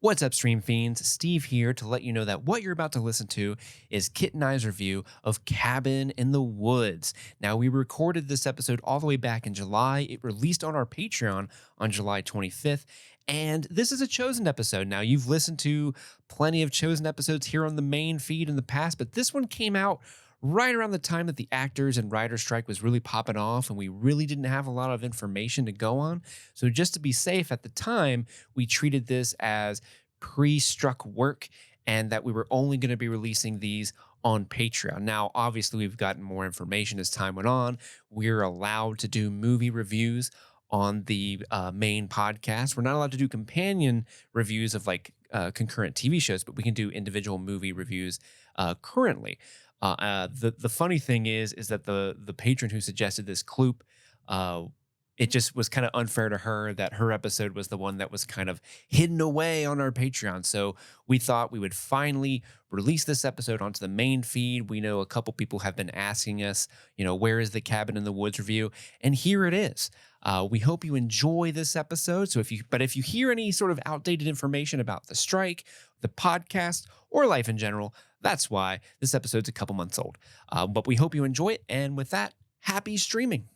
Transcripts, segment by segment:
What's up, Stream Fiends? Steve here to let you know that what you're about to listen to is Kit and I's review of Cabin in the Woods. Now, we recorded this episode all the way back in July. It released on our Patreon on July 25th, and this is a chosen episode. Now, you've listened to plenty of chosen episodes here on the main feed in the past, but this one came out right around the time that the actors and writer strike was really popping off, and we really didn't have a lot of information to go on. So just to be safe at the time, we treated this as pre-struck work and that we were only going to be releasing these on Patreon. Now, obviously, we've gotten more information as time went on. We're allowed to do movie reviews on the main podcast. We're not allowed to do companion reviews of like concurrent TV shows, but we can do individual movie reviews currently. The funny thing is that the patron who suggested this Kloop, it just was kind of unfair to her that her episode was the one that was kind of hidden away on our Patreon. So we thought we would finally release this episode onto the main feed. We know a couple people have been asking us, where is the Cabin in the Woods review? And here it is. We hope you enjoy this episode. So if you hear any sort of outdated information about the strike, the podcast, or life in general, that's why this episode's a couple months old. But we hope you enjoy it. And with that, happy streaming.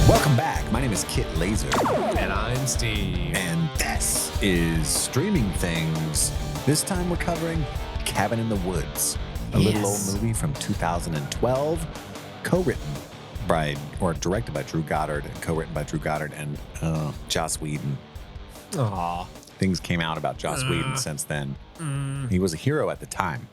Welcome back. My name is Kit Laser. And I'm Steve. And this is Streaming Things. This time we're covering Cabin in the Woods, a little old movie from 2012, co-written by, or directed by Drew Goddard, and co-written by Drew Goddard and Joss Whedon. Aw. Things came out about Joss Whedon since then. He was a hero at the time.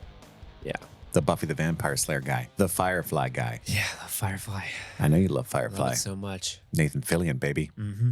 Yeah. The Buffy the Vampire Slayer guy. The Firefly guy. Yeah, the Firefly. I know you love Firefly. Love it so much. Nathan Fillion, baby. Mm-hmm.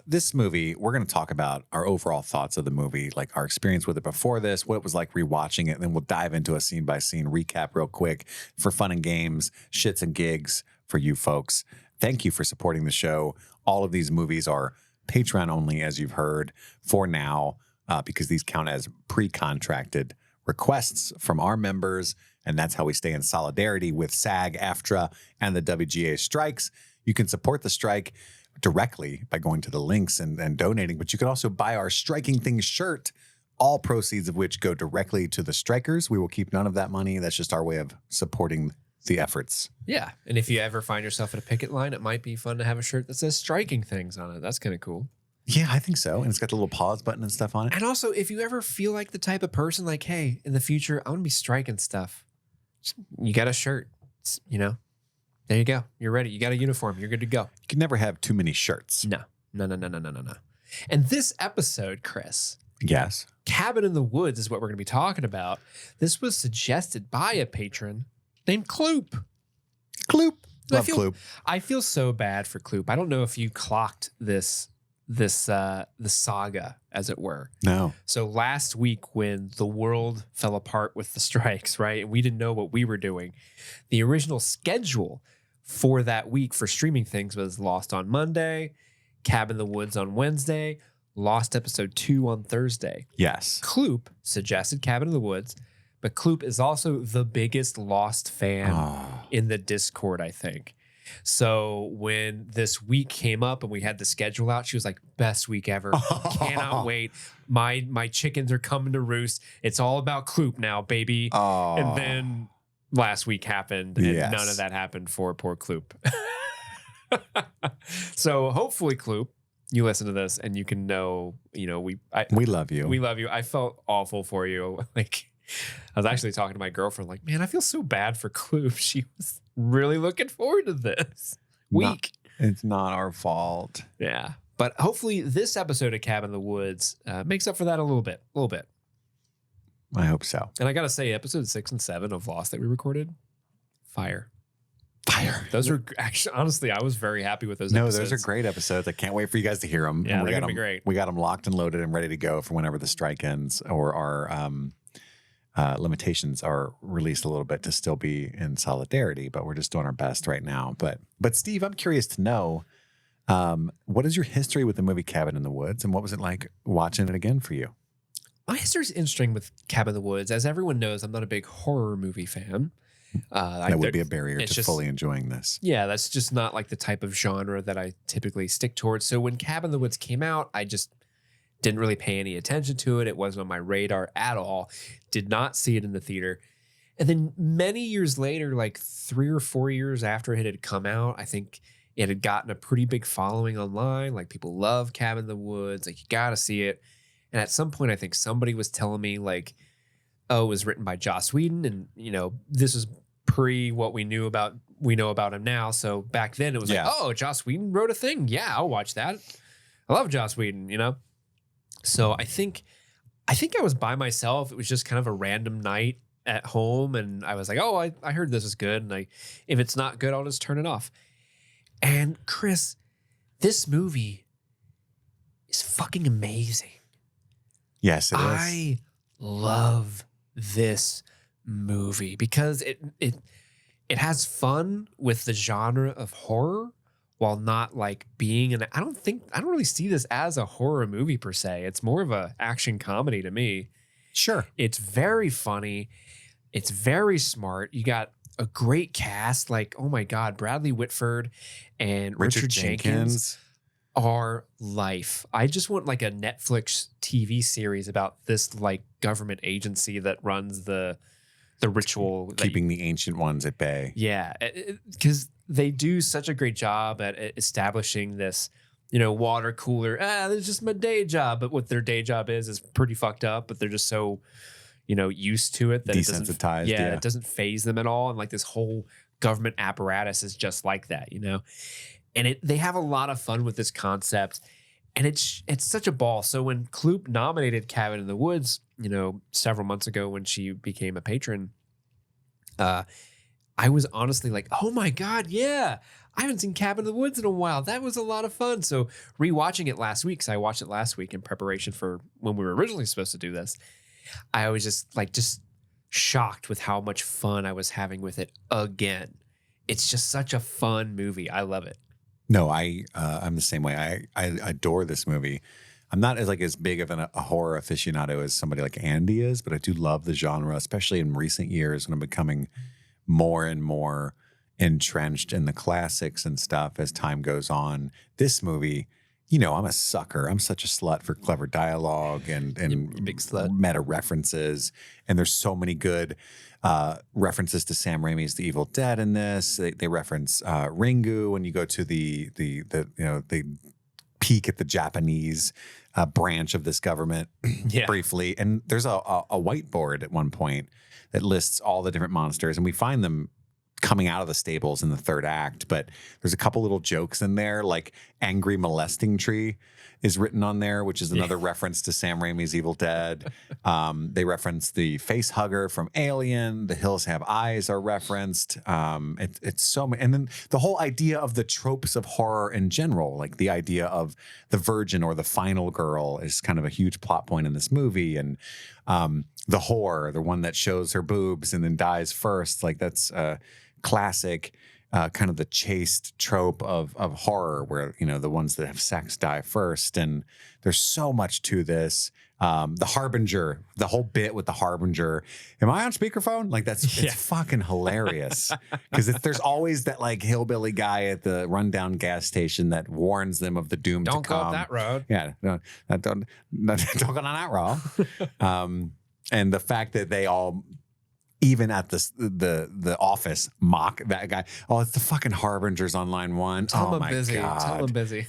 This movie, we're going to talk about our overall thoughts of the movie, like our experience with it before this, what it was like rewatching it, and then we'll dive into a scene-by-scene recap real quick for fun and games, shits and gigs for you folks. Thank you for supporting the show. All of these movies are Patreon only, as you've heard, for now, because these count as pre-contracted requests from our members, and that's how we stay in solidarity with SAG-AFTRA and the WGA strikes. You can support the strike directly by going to the links and donating, but you can also buy our Striking Things shirt, all proceeds of which go directly to the strikers. We will keep none of that money. That's just our way of supporting the efforts. Yeah, and if you ever find yourself at a picket line, it might be fun to have a shirt that says Striking Things on it. That's kind of cool. Yeah, I think so. And it's got the little pause button and stuff on it. And also, if you ever feel like the type of person like, hey, in the future, I'm going to be striking stuff, you got a shirt, there you go. You're ready. You got a uniform. You're good to go. You can never have too many shirts. No. And this episode, Chris. Yes. Cabin in the Woods is what we're going to be talking about. This was suggested by a patron named Kloop. Kloop. Love Kloop. I feel so bad for Kloop. I don't know if you clocked the saga, as it were. No. So last week when the world fell apart with the strikes, right? And we didn't know what we were doing. The original schedule for that week for Streaming Things was Lost on Monday, Cabin in the Woods on Wednesday, Lost episode 2 on Thursday. Yes. Kloop suggested Cabin in the Woods, but Kloop is also the biggest Lost fan in the Discord, I think. So when this week came up and we had the schedule out, she was like, best week ever. Cannot wait. My chickens are coming to roost. It's all about Kloop now, baby. And then last week happened and none of that happened for poor Kloop. So hopefully, Kloop, you listen to this and you can know, we love you. We love you. I felt awful for you. Like, I was actually talking to my girlfriend, like, man, I feel so bad for Kloop. She was really looking forward to this week. It's not our fault. Yeah. But hopefully this episode of Cabin in the Woods makes up for that a little bit. I hope so. And I got to say, episode 6 and 7 of Lost that we recorded, fire. Those are actually, honestly, I was very happy with those episodes. Those are great episodes. I can't wait for you guys to hear them. Yeah, they're going to be great. We got them locked and loaded and ready to go for whenever the strike ends or our limitations are released a little bit to still be in solidarity, but we're just doing our best right now. But Steve, I'm curious to know, what is your history with the movie Cabin in the Woods, and what was it like watching it again for you? My history's interesting with Cabin in the Woods. As everyone knows, I'm not a big horror movie fan. That would be a barrier it's to just fully enjoying this. Yeah, that's just not like the type of genre that I typically stick towards. So when Cabin in the Woods came out, I just didn't really pay any attention to it. It wasn't on my radar at all. Did not see it in the theater. And then many years later, like 3 or 4 years after it had come out, I think it had gotten a pretty big following online. Like people love Cabin in the Woods. Like you got to see it. And at some point, I think somebody was telling me like, oh, it was written by Joss Whedon. And, this is pre what we know about him now. So back then it was like, oh, Joss Whedon wrote a thing. Yeah, I'll watch that. I love Joss Whedon, So I think I was by myself. It was just kind of a random night at home. And I was like, oh, I heard this is good. And if it's not good, I'll just turn it off. And Chris, this movie is fucking amazing. Yes, it is. I love this movie because it has fun with the genre of horror while not like being I don't really see this as a horror movie per se. It's more of a action comedy to me. Sure. It's very funny. It's very smart. You got a great cast like, oh my God, Bradley Whitford and Richard Jenkins are life. I just want like a Netflix TV series about this like government agency that runs the ritual. Keeping the ancient ones at bay. Yeah. Because they do such a great job at establishing this, water cooler. This is just my day job. But what their day job is pretty fucked up, but they're just so, used to it that desensitized. It doesn't phase them at all. And like this whole government apparatus is just like that, And they have a lot of fun with this concept, and it's such a ball. So when Kloop nominated Cabin in the Woods, several months ago when she became a patron, I was honestly like, oh my God, yeah, I haven't seen Cabin in the Woods in a while. That was a lot of fun. So rewatching it last week, because I watched it last week in preparation for when we were originally supposed to do this, I was just shocked with how much fun I was having with it again. It's just such a fun movie. I love it. No, I'm the same way. I adore this movie. I'm not as big of a horror aficionado as somebody like Andy is, but I do love the genre, especially in recent years when I'm becoming more and more entrenched in the classics and stuff as time goes on. This movie, I'm a sucker. I'm such a slut for clever dialogue and big slut. Meta references. And there's so many good references to Sam Raimi's The Evil Dead in this. They reference Ringu when you go to the peek at the Japanese branch of this government briefly. And there's a whiteboard at one point that lists all the different monsters, and we find them coming out of the stables in the third act. But there's a couple little jokes in there, like Angry Molesting Tree is written on there, which is another reference to Sam Raimi's Evil Dead. They reference the face hugger from Alien. The Hills Have Eyes are referenced. It's so many. And then the whole idea of the tropes of horror in general, like the idea of the virgin or the final girl is kind of a huge plot point in this movie. And the whore, the one that shows her boobs and then dies first, like that's classic kind of the chaste trope of horror where, the ones that have sex die first. And there's so much to this. The Harbinger, the whole bit with the Harbinger. Am I on speakerphone? Like it's fucking hilarious. Because there's always that like hillbilly guy at the rundown gas station that warns them of the doom to come. Don't go up that road. Yeah. Don't go on that road. And the fact that they all, even at the office, mock that guy. Oh, it's the fucking Harbingers on line one. Tell oh him my busy. God. Tell him busy.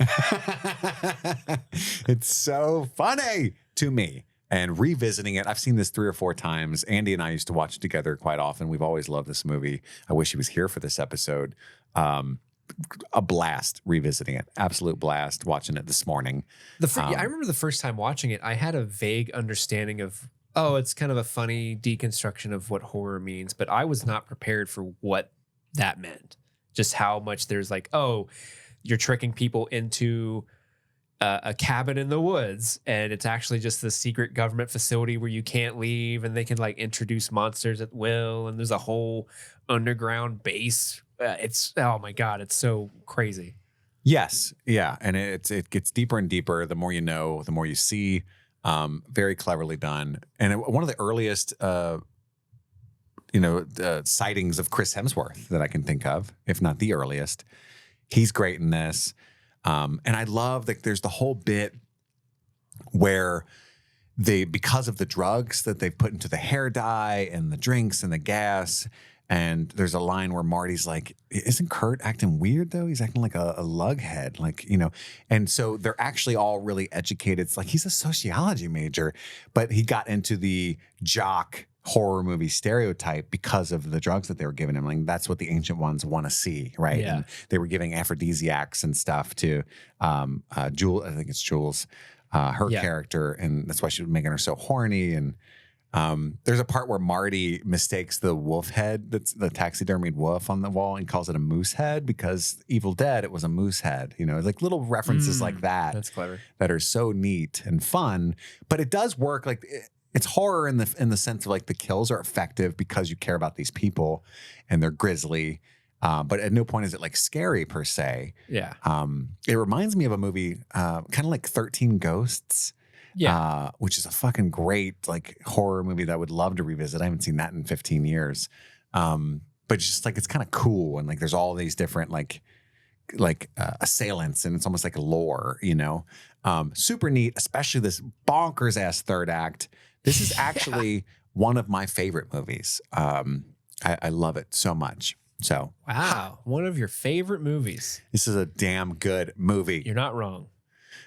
It's so funny to me. And revisiting it, I've seen this 3 or 4 times. Andy and I used to watch it together quite often. We've always loved this movie. I wish he was here for this episode. A blast revisiting it. Absolute blast watching it this morning. I remember the first time watching it, I had a vague understanding of, oh, it's kind of a funny deconstruction of what horror means, but I was not prepared for what that meant. Just how much there's like, oh, you're tricking people into a cabin in the woods, and it's actually just the secret government facility where you can't leave, and they can like introduce monsters at will, and there's a whole underground base. It's, oh my God, it's so crazy. Yes. Yeah. And it gets deeper and deeper. The more you know, the more you see. Very cleverly done. And one of the earliest, sightings of Chris Hemsworth that I can think of, if not the earliest. He's great in this. And I love that there's the whole bit where because of the drugs that they've put into the hair dye and the drinks and the gas, and there's a line where Marty's like, isn't Kurt acting weird though? He's acting like a lughead, and so they're actually all really educated. It's like he's a sociology major, but he got into the jock horror movie stereotype because of the drugs that they were giving him. Like that's what the ancient ones want to see, right? Yeah. And they were giving aphrodisiacs and stuff to Jules. I think it's Jules. Her character, and that's why she was making her so horny. And there's a part where Marty mistakes the wolf head, that's the taxidermied wolf on the wall, and calls it a moose head because Evil Dead, it was a moose head. Like little references like that. That's clever. That are so neat and fun. But it does work. Like it's horror in the sense of like the kills are effective because you care about these people and they're grisly. But at no point is it like scary per se. Yeah. It reminds me of a movie kind of like 13 Ghosts. Yeah. Which is a fucking great like horror movie that I would love to revisit. I haven't seen that in 15 years. But just like it's kind of cool, and like there's all these different like assailants, and it's almost like a lore, super neat, especially this bonkers ass third act. This is actually one of my favorite movies. I love it so much. So wow, one of your favorite movies. This is a damn good movie. You're not wrong.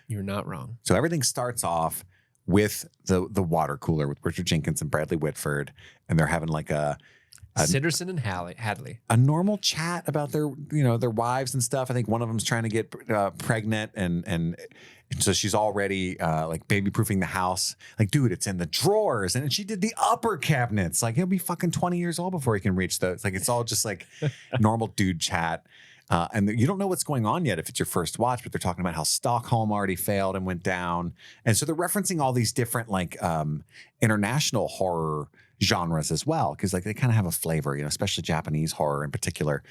You're not wrong. So everything starts off with the water cooler with Richard Jenkins and Bradley Whitford, and they're having like a Sitterson and Hadley. A normal chat about their wives and stuff. I think one of them's trying to get pregnant, and so she's already like baby proofing the house. Like, dude, it's in the drawers, and she did the upper cabinets. Like, he'll be fucking 20 years old before he can reach those. Like, it's all just like normal dude chat. And you don't know what's going on yet if it's your first watch, but they're talking about how Stockholm already failed and went down. And so they're referencing all these different like international horror genres as well, because like they kind of have a flavor, especially Japanese horror in particular.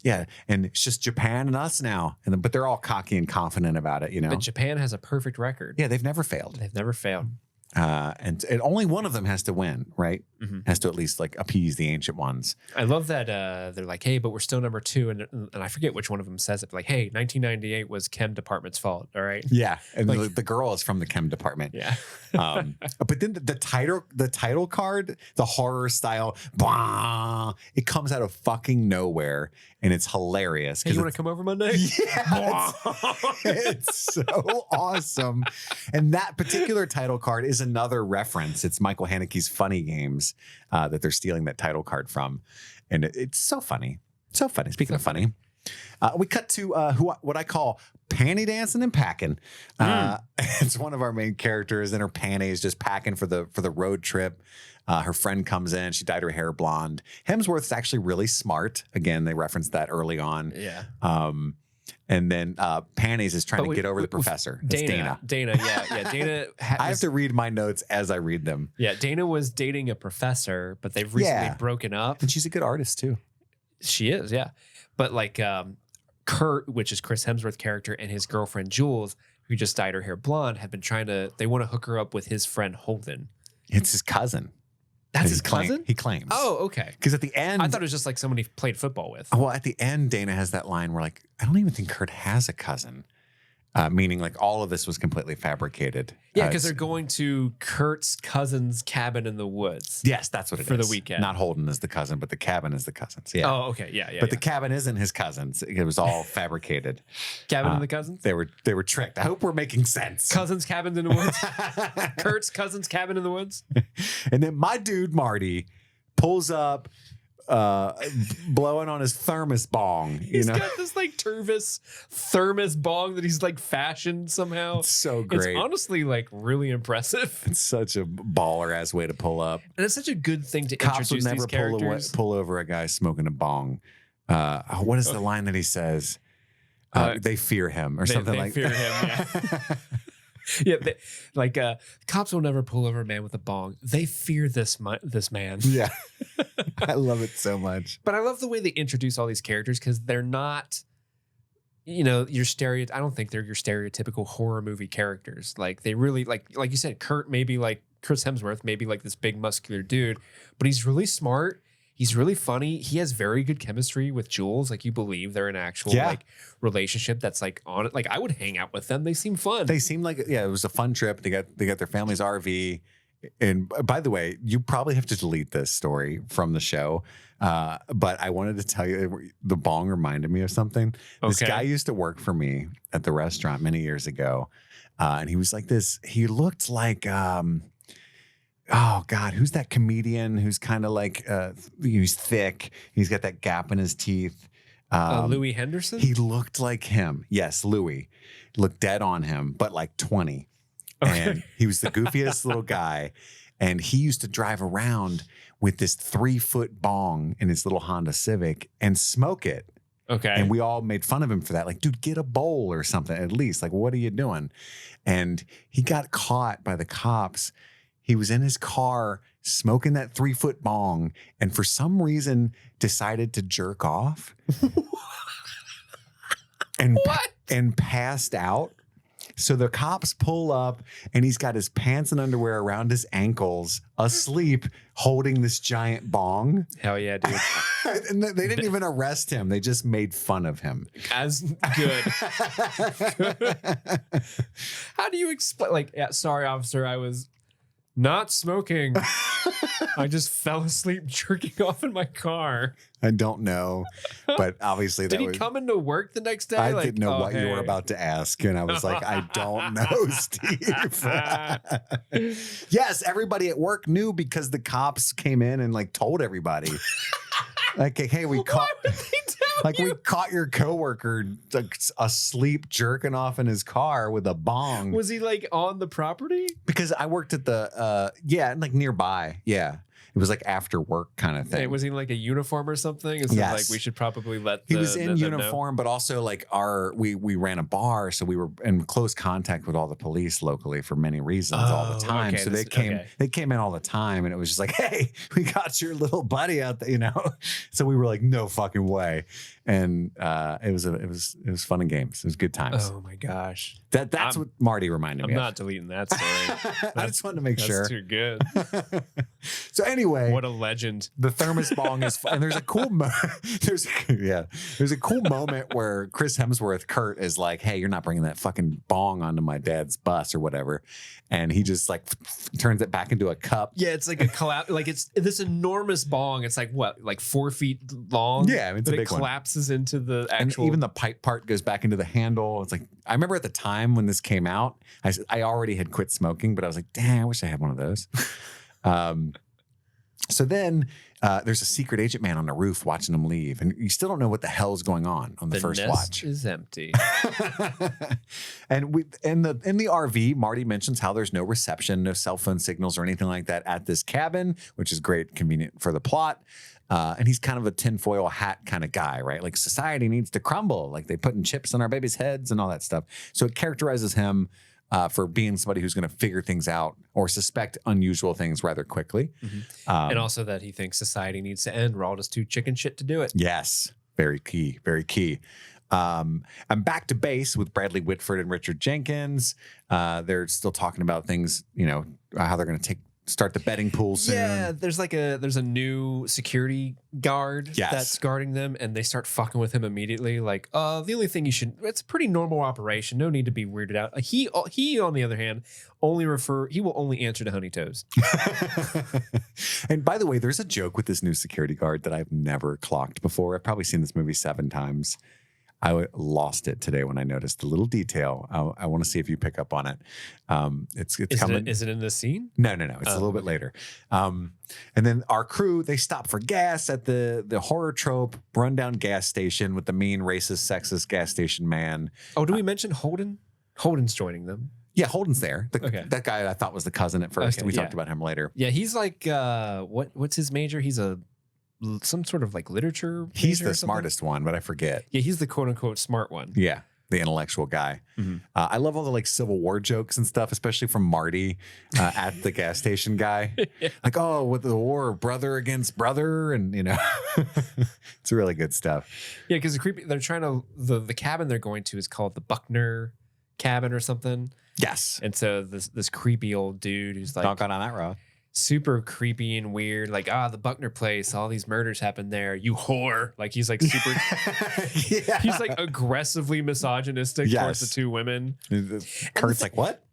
Yeah, and it's just Japan and us now, but they're all cocky and confident about it, But Japan has a perfect record. Yeah, they've never failed. They've never failed. And only one of them has to win, right? Mm-hmm. Has to at least like appease the ancient ones. I love that they're like, hey, but we're still number 2. And I forget which one of them says it. But like, hey, 1998 was chem department's fault. All right. Yeah. And like, the girl is from the chem department. Yeah. But then the title card, the horror style, bah, it comes out of fucking nowhere. And it's hilarious. Hey, you want to come over Monday? Yeah. It's so awesome. And that particular title card is another reference. It's Michael Haneke's Funny Games that they're stealing that title card from. And it's so funny. So funny. Speaking of funny, we cut to what I call panty dancing and packing. It's one of our main characters in her panties, just packing for the road trip. Her friend comes in. She dyed her hair blonde. Hemsworth's actually really smart. Again, they referenced that early on. Yeah. And then Panties is trying to get over the professor. Dana. Yeah. Dana. I have to read my notes as I read them. Yeah. Dana was dating a professor, but they've recently broken up. And she's a good artist too. She is, yeah. But like Kurt, which is Chris Hemsworth's character, and his girlfriend Jules, who just dyed her hair blonde, have been they want to hook her up with his friend Holden. It's his cousin. That's his cousin? He claims. Oh, okay. Because at the end, I thought it was just like somebody he played football with. Well, at the end, Dana has that line where like, I don't even think Kurt has a cousin. Meaning like all of this was completely fabricated. Yeah, because they're going to Kurt's cousin's cabin in the woods. Yes, that's what it is. For the weekend. Not Holden is the cousin, but the cabin is the cousins. Yeah. Oh, okay. Yeah. But the cabin isn't his cousins. It was all fabricated. Cabin in the cousins? They were tricked. I hope we're making sense. Cousins' cabins in the woods? Kurt's cousin's cabin in the woods? And then my dude, Marty, pulls up, blowing on his thermos bong. He's got this like thermos bong that he's like fashioned somehow. It's so great. It's honestly like really impressive. It's such a baller ass way to pull up. And it's such a good thing to Cops would introduce never these characters. pull over a guy smoking a bong. What is the line that he says? They fear him or something like that. They fear him, yeah. Yeah, cops will never pull over a man with a bong. They fear this man. Yeah, I love it so much. But I love the way they introduce all these characters because they're not your I don't think they're your stereotypical horror movie characters. Like they really like you said, Kurt maybe like Chris Hemsworth, maybe like this big muscular dude, but he's really smart. He's really funny. He has very good chemistry with Jules. Like you believe they're an actual like relationship that's like on it. Like I would hang out with them. They seem fun. They seem like it was a fun trip. They got their family's RV. And by the way, you probably have to delete this story from the show. But I wanted to tell you, the bong reminded me of something. This guy used to work for me at the restaurant many years ago. And he was like this. He looked like, oh God, who's that comedian who's kind of like, he's thick. He's got that gap in his teeth. Louis Henderson? He looked like him. Yes, Louis. Looked dead on him, but like 20. Okay. And he was the goofiest little guy. And he used to drive around with this 3-foot bong in his little Honda Civic and smoke it. Okay. And we all made fun of him for that. Like, dude, get a bowl or something at least. Like, what are you doing? And he got caught by the cops. He was in his car smoking that 3-foot bong and for some reason decided to jerk off and passed out. So the cops pull up and he's got his pants and underwear around his ankles, asleep, holding this giant bong. Hell yeah, dude. And they didn't even arrest him. They just made fun of him. As good. How do you explain? Like, yeah, sorry, officer, I was not smoking. I just fell asleep jerking off in my car. I don't know, but obviously did he come into work the next day? I didn't know what you were about to ask, and I was like, I don't know, Steve. Yes, everybody at work knew because the cops came in and like told everybody, like, hey, we caught. We caught your coworker like, asleep jerking off in his car with a bong. Was he like on the property? Because I worked at the like nearby. Yeah. It was like after work kind of thing. Hey, was he like a uniform or something? Is yes. Like we should probably let he was in uniform, but also like we ran a bar, so we were in close contact with all the police locally for many reasons all the time. Okay, so they came in all the time, and it was just like, hey, we got your little buddy out there, So we were like, no fucking way. And it was fun and games. It was good times. Oh my gosh. That's what Marty reminded me of. I'm not deleting that story. I just wanted to make sure. That's too good. So anyway, what a legend. The thermos bong is fun. And there's a cool there's a cool moment where Chris Hemsworth, Kurt, is like, hey, you're not bringing that fucking bong onto my dad's bus or whatever. And he just like turns it back into a cup. Yeah, it's like a collapse. Like it's this enormous bong. It's like what, like 4 feet long? Yeah, I mean, it's a big one. Collapses into the actual. And even the pipe part goes back into the handle. It's like, I remember at the time when this came out, I already had quit smoking, but I was like, dang, I wish I had one of those. So then there's a secret agent man on the roof watching them leave, and you still don't know what the hell's going on the first nest watch. Is empty. And we in the RV, Marty mentions how there's no reception, no cell phone signals or anything like that at this cabin, which is great, convenient for the plot. And he's kind of a tinfoil hat kind of guy, right? Like society needs to crumble, like they putting chips on our babies' heads and all that stuff. So it characterizes him for being somebody who's going to figure things out or suspect unusual things rather quickly. Mm-hmm. And also that he thinks society needs to end. We're all just too chicken shit to do it. Yes. Very key. Very key. I'm back to base with Bradley Whitford and Richard Jenkins. They're still talking about things, how they're going to start the betting pool soon. Yeah, there's a new security guard that's guarding them, and they start fucking with him immediately. Like, the only thing it's a pretty normal operation. No need to be weirded out. He on the other hand, he will only answer to Honey Toes. And by the way, there's a joke with this new security guard that I've never clocked before. I've probably seen this movie 7 times. I lost it today when I noticed the little detail. I want to see if you pick up on it. It's coming. Is it in this scene? No. It's a little bit later. And then our crew, they stop for gas at the horror trope rundown gas station with the mean, racist, sexist gas station man. Oh, do we mention Holden? Holden's joining them. Yeah, Holden's there. That guy I thought was the cousin at first. We talked about him later. Yeah, he's like, what's his major? He's some sort of like literature. He's the smartest one, but I forget. Yeah, he's the quote unquote smart one. Yeah. the intellectual guy. I love all the like Civil War jokes and stuff, especially from Marty at the gas station guy. Like, oh, with the war, brother against brother, and it's really good stuff. Yeah, because they're trying to the cabin they're going to is called the Buckner cabin or something. Yes, and so this creepy old dude who's like, don't go down that road. Super creepy and weird, like the Buckner place, all these murders happen there, you whore. Like he's like super he's like aggressively misogynistic towards the two women. Kurt's like, what?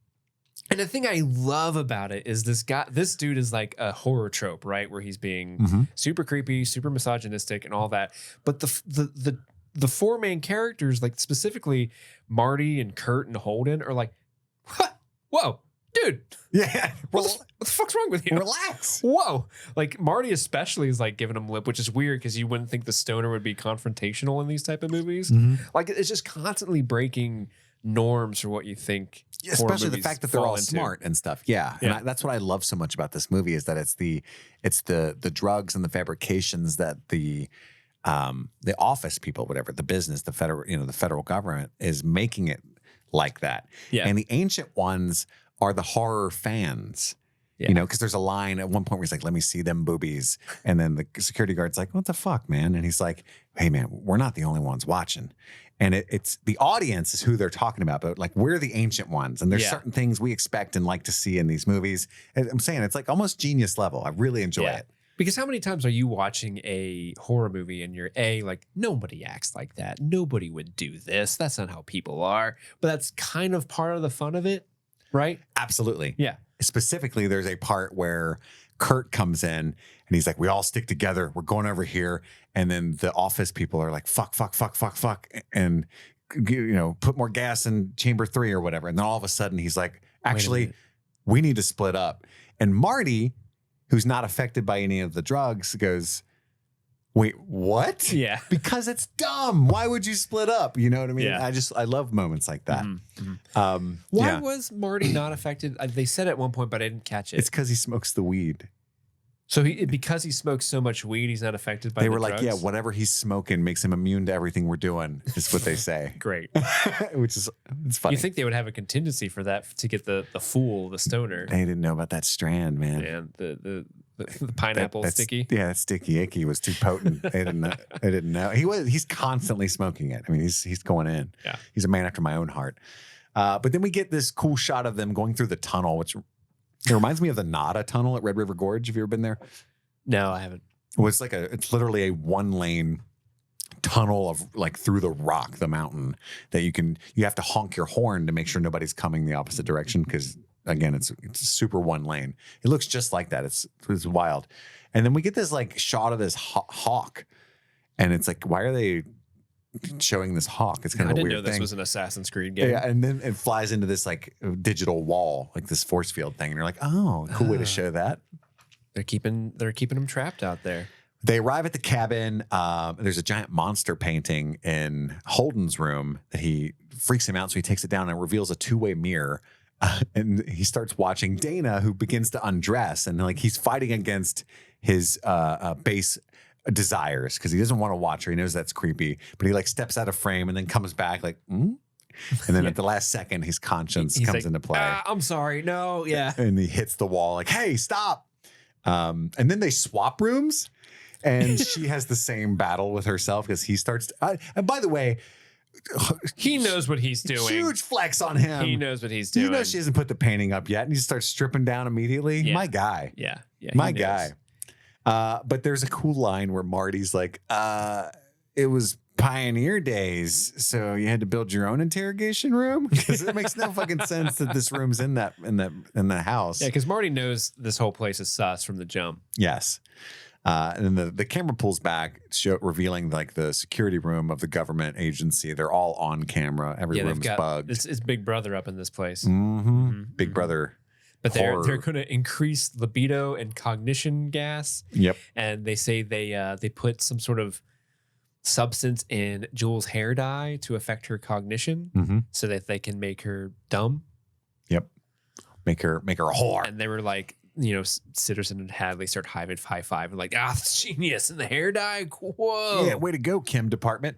And the thing I love about it is this dude is like a horror trope, right? Where he's being super creepy, super misogynistic and all that. But the four main characters, like specifically Marty and Kurt and Holden, are like, whoa, dude. Yeah. What the fuck's wrong with you? Relax. Whoa. Like Marty especially is like giving him lip, which is weird because you wouldn't think the stoner would be confrontational in these type of movies. Like it's just constantly breaking norms for what you think. Especially the fact that they're all smart and stuff. Yeah. And that's what I love so much about this movie is that it's the drugs and the fabrications that the office people, whatever, the business, the federal government is making it like that. Yeah. And the ancient ones are the horror fans. Because there's a line at one point where he's like, let me see them boobies. And then the security guard's like, what the fuck, man? And he's like, hey, man, we're not the only ones watching. And it's the audience is who they're talking about. But like, we're the ancient ones. And there's certain things we expect and like to see in these movies. And I'm saying it's like almost genius level. I really enjoy it. Because how many times are you watching a horror movie and you're like, nobody acts like that. Nobody would do this. That's not how people are. But that's kind of part of the fun of it, right? Absolutely. Yeah. Specifically, there's a part where Kurt comes in and he's like, we all stick together. We're going over here. And then the office people are like, fuck. And, put more gas in chamber 3 or whatever. And then all of a sudden he's like, actually, we need to split up. And Marty, who's not affected by any of the drugs, goes, wait, what? Yeah. Because it's dumb. Why would you split up? You know what I mean? Yeah. I love moments like that. Why was Marty not affected? They said at one point, but I didn't catch it. It's because he smokes the weed. So because he smokes so much weed, he's not affected by the drugs? They were like, yeah, whatever he's smoking makes him immune to everything we're doing, is what they say. Great. Which is, it's funny. You think they would have a contingency for that to get the fool, the stoner. They didn't know about that strand, man. And the pineapple sticky. Yeah, that sticky icky was too potent. They didn't know. He's constantly smoking it. I mean, he's going in. Yeah. He's a man after my own heart. But then we get this cool shot of them going through the tunnel, which it reminds me of the Nada Tunnel at Red River Gorge. Have you ever been there? No, I haven't. Well, it's literally a 1-lane tunnel of like through the rock, the mountain that you have to honk your horn to make sure nobody's coming the opposite direction because again, it's super 1 lane. It looks just like that. It's wild. And then we get this like shot of this hawk, and it's like, why are they showing this hawk? It's kind of a weird thing. I didn't know this was an Assassin's Creed game. Yeah, and then it flies into this like digital wall, like this force field thing, and you're like, oh, cool way to show that. They're keeping them trapped out there. They arrive at the cabin. There's a giant monster painting in Holden's room that he freaks him out, so he takes it down and reveals a 2-way mirror. And he starts watching Dana, who begins to undress, and like he's fighting against his base desires because he doesn't want to watch her. He knows that's creepy, but he like steps out of frame and then comes back like, and then at the last second, his conscience comes like, into play. I'm sorry, no, yeah, and he hits the wall like, hey, stop. And then they swap rooms, and she has the same battle with herself because he starts. And by the way, he knows what he's doing. Huge flex on him. He knows what he's doing. You know she hasn't put the painting up yet, and he starts stripping down immediately. Yeah. My guy. Yeah. My guy. But there's a cool line where Marty's like, it was pioneer days, so you had to build your own interrogation room? Because it makes no fucking sense that this room's in the house. Yeah, because Marty knows this whole place is sus from the jump. Yes. And then the camera pulls back, revealing like the security room of the government agency. They're all on camera. Every room's bugged. It's Big Brother up in this place. Big Brother. But they're going to increase libido and cognition gas. Yep. And they say they put some sort of substance in Jules' hair dye to affect her cognition, so that they can make her dumb. Yep. Make her a whore. And they were like, Sitterson and Hadley start high five and like, it's genius. And the hair dye, whoa. Yeah, way to go, Kim department.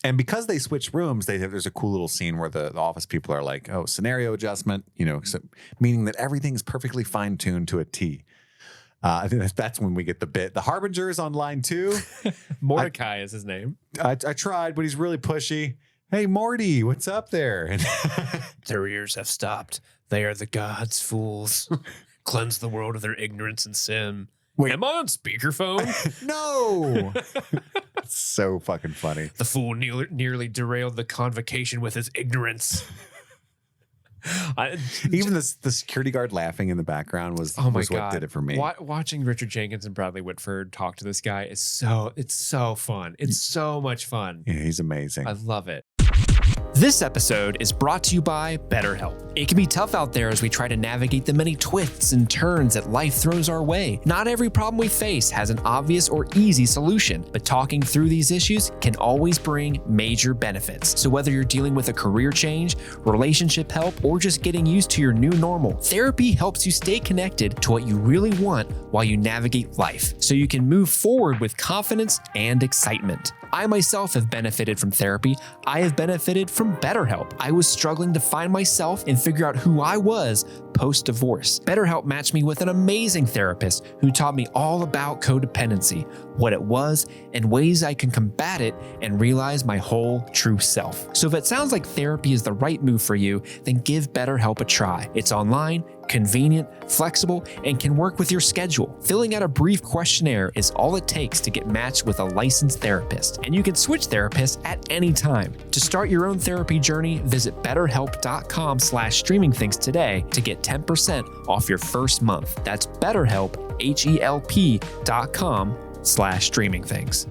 And because they switch rooms, there's a cool little scene where the office people are like, oh, scenario adjustment, so, meaning that everything's perfectly fine tuned to a T. I think that's when we get the bit. The Harbinger's on line 2. Mordecai is his name. I tried, but he's really pushy. Hey, Morty, what's up there? And their ears have stopped. They are the gods' fools. Cleanse the world of their ignorance and sin. Wait. Am I on speakerphone? No. So fucking funny. The fool nearly derailed the convocation with his ignorance. Even the security guard laughing in the background was what did it for me. Watching Richard Jenkins and Bradley Whitford talk to this guy is so fun. It's so much fun. Yeah, he's amazing. I love it. This episode is brought to you by BetterHelp. It can be tough out there as we try to navigate the many twists and turns that life throws our way. Not every problem we face has an obvious or easy solution, but talking through these issues can always bring major benefits. So whether you're dealing with a career change, relationship help, or just getting used to your new normal, therapy helps you stay connected to what you really want while you navigate life, so you can move forward with confidence and excitement. I myself have benefited from therapy. I have benefited from BetterHelp. I was struggling to find myself and figure out who I was post-divorce. BetterHelp matched me with an amazing therapist who taught me all about codependency, what it was, and ways I can combat it and realize my whole true self. So if it sounds like therapy is the right move for you, then give BetterHelp a try. It's online, convenient, flexible, and can work with your schedule. Filling out a brief questionnaire is all it takes to get matched with a licensed therapist, and you can switch therapists at any time. To start your own therapy journey, visit betterhelp.com/streamingthings today to get 10% off your first month. That's BetterHelp, HELP.com/streamingthings.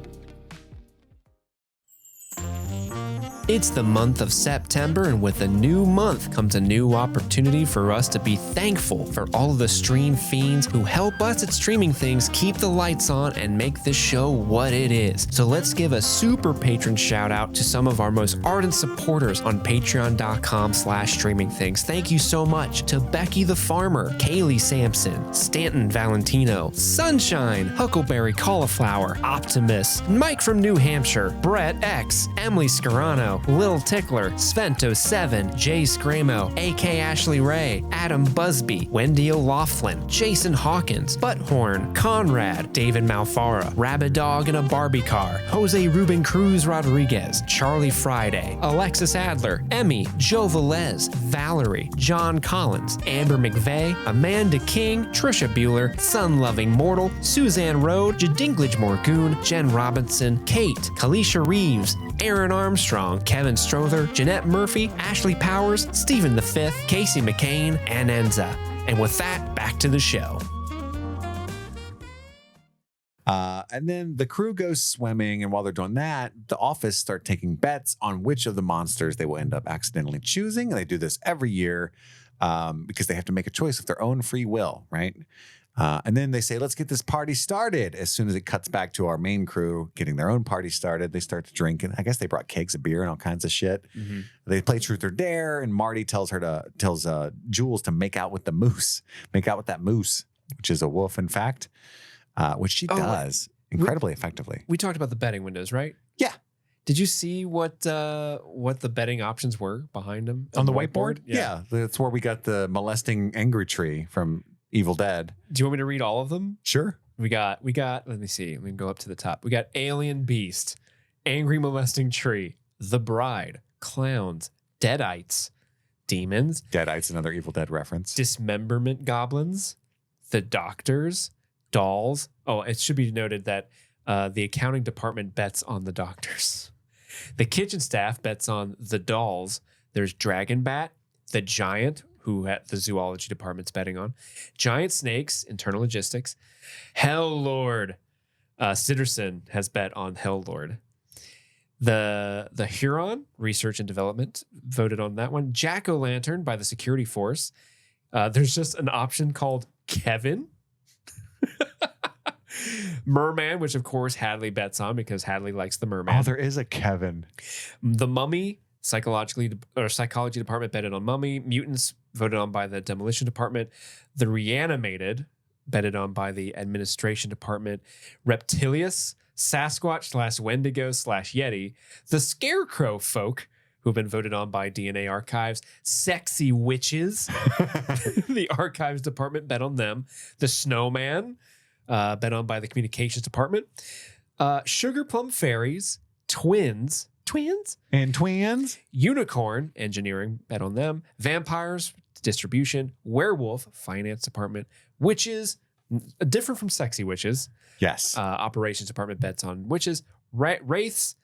It's the month of September, and with a new month comes a new opportunity for us to be thankful for all of the stream fiends who help us at Streaming Things keep the lights on and make this show what it is. So let's give a super patron shout out to some of our most ardent supporters on patreon.com/streamingthings. Thank you so much to Becky the Farmer, Kaylee Sampson, Stanton Valentino, Sunshine, Huckleberry Cauliflower, Optimus, Mike from New Hampshire, Brett X, Emily Scarano, Lil Tickler, Svento7, Jay Scramo, AK Ashley Ray, Adam Busby, Wendy O'Laughlin, Jason Hawkins, Butthorn, Conrad, David Malfara, Rabbit Dog in a Barbie Car, Jose Ruben Cruz Rodriguez, Charlie Friday, Alexis Adler, Emmy, Joe Velez, Valerie, John Collins, Amber McVeigh, Amanda King, Trisha Bueller, Sun Loving Mortal, Suzanne Rode, Jadinklage Morgoon, Jen Robinson, Kate, Kalisha Reeves, Aaron Armstrong, Kevin Strother, Jeanette Murphy, Ashley Powers, Stephen V, Casey McCain, and Enza. And with that, back to the show. And then the crew goes swimming, and while they're doing that, the office start taking bets on which of the monsters they will end up accidentally choosing. And they do this every year because they have to make a choice of their own free will, right? And then they say, let's get this party started. As soon as it cuts back to our main crew getting their own party started, they start to drink. And I guess they brought kegs of beer and all kinds of shit. Mm-hmm. They play Truth or Dare, and Marty tells Jules to make out with that moose, which is a wolf, in fact, which she does incredibly effectively. We talked about the betting windows, right? Yeah. Did you see what the betting options were behind them on the whiteboard? Yeah, that's where we got the molesting angry tree from Evil Dead. Do you want me to read all of them? Sure. We got, let me see. Let me go up to the top. We got Alien Beast, Angry Molesting Tree, The Bride, Clowns, Deadites, Demons. Deadites, another Evil Dead reference. Dismemberment Goblins, The Doctors, Dolls. Oh, it should be noted that the accounting department bets on the doctors. The kitchen staff bets on the dolls. There's Dragon Bat, the Giant, who the zoology department's betting on, Giant Snakes, internal logistics, Hell Lord. Sitterson has bet on Hell Lord. The Huron, research and development, voted on that one. Jack-o'-lantern by the security force. There's just an option called Kevin. Merman, which of course Hadley bets on because Hadley likes the merman. Oh, there is a Kevin. The Mummy, psychology department betted on Mummy. Mutants voted on by the demolition department. The Reanimated betted on by the administration department. Reptilius, Sasquatch / Wendigo / Yeti, the Scarecrow folk, who've been voted on by DNA Archives, sexy witches, the Archives Department bet on them, the Snowman, bet on by the Communications Department, Sugar Plum Fairies, Twins, And twins. Unicorn, Engineering, bet on them, Vampires, Distribution, Werewolf, Finance Department, Witches, different from sexy witches, Yes. Operations Department bets on witches, Wraiths,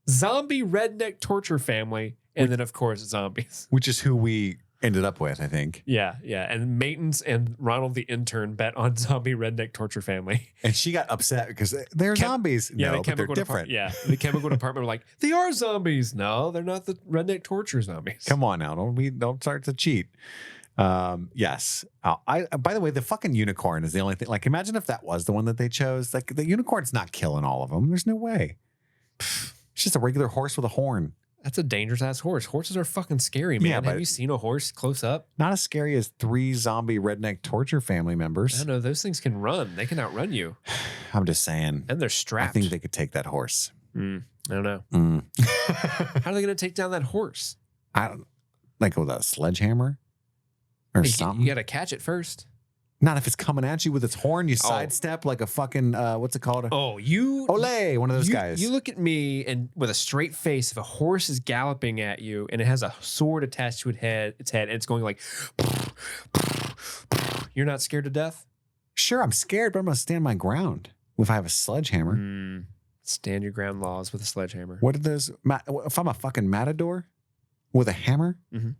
Zombie Redneck Torture Family, and then, of course, zombies. Which is who we ended up with, I think. Yeah. And Maintenance and Ronald the Intern bet on Zombie Redneck Torture Family. And she got upset because they're zombies. Yeah, No, but they're different. The chemical department were like, they are zombies. No, they're not the redneck torture zombies. Come on now. Don't start to cheat. Yes. By the way, the fucking unicorn is the only thing. Like, imagine if that was the one that they chose. Like, the unicorn's not killing all of them. There's no way. It's just a regular horse with a horn. That's a dangerous ass horse. Horses are fucking scary, man. Yeah, Have you seen a horse close up? Not as scary as 3 zombie redneck torture family I members. don't know. Those things can run. They can outrun you. I'm just saying. And they're I strapped. think they could take that horse. I don't know. Mm. How are they going to take down that horse? I don't like with a sledgehammer or You something. got to catch it first. Not if it's coming at you with its horn. You sidestep like a fucking what's it called? Oh, you Olay, one of those guys. You look at me and with a straight face, if a horse is galloping at you and it has a sword attached to its head, and it's going like, you're not scared to death? Sure, I'm scared, but I'm gonna stand my ground if I have a sledgehammer. Stand your ground laws with a sledgehammer. What are those? If I'm a fucking matador with a hammer,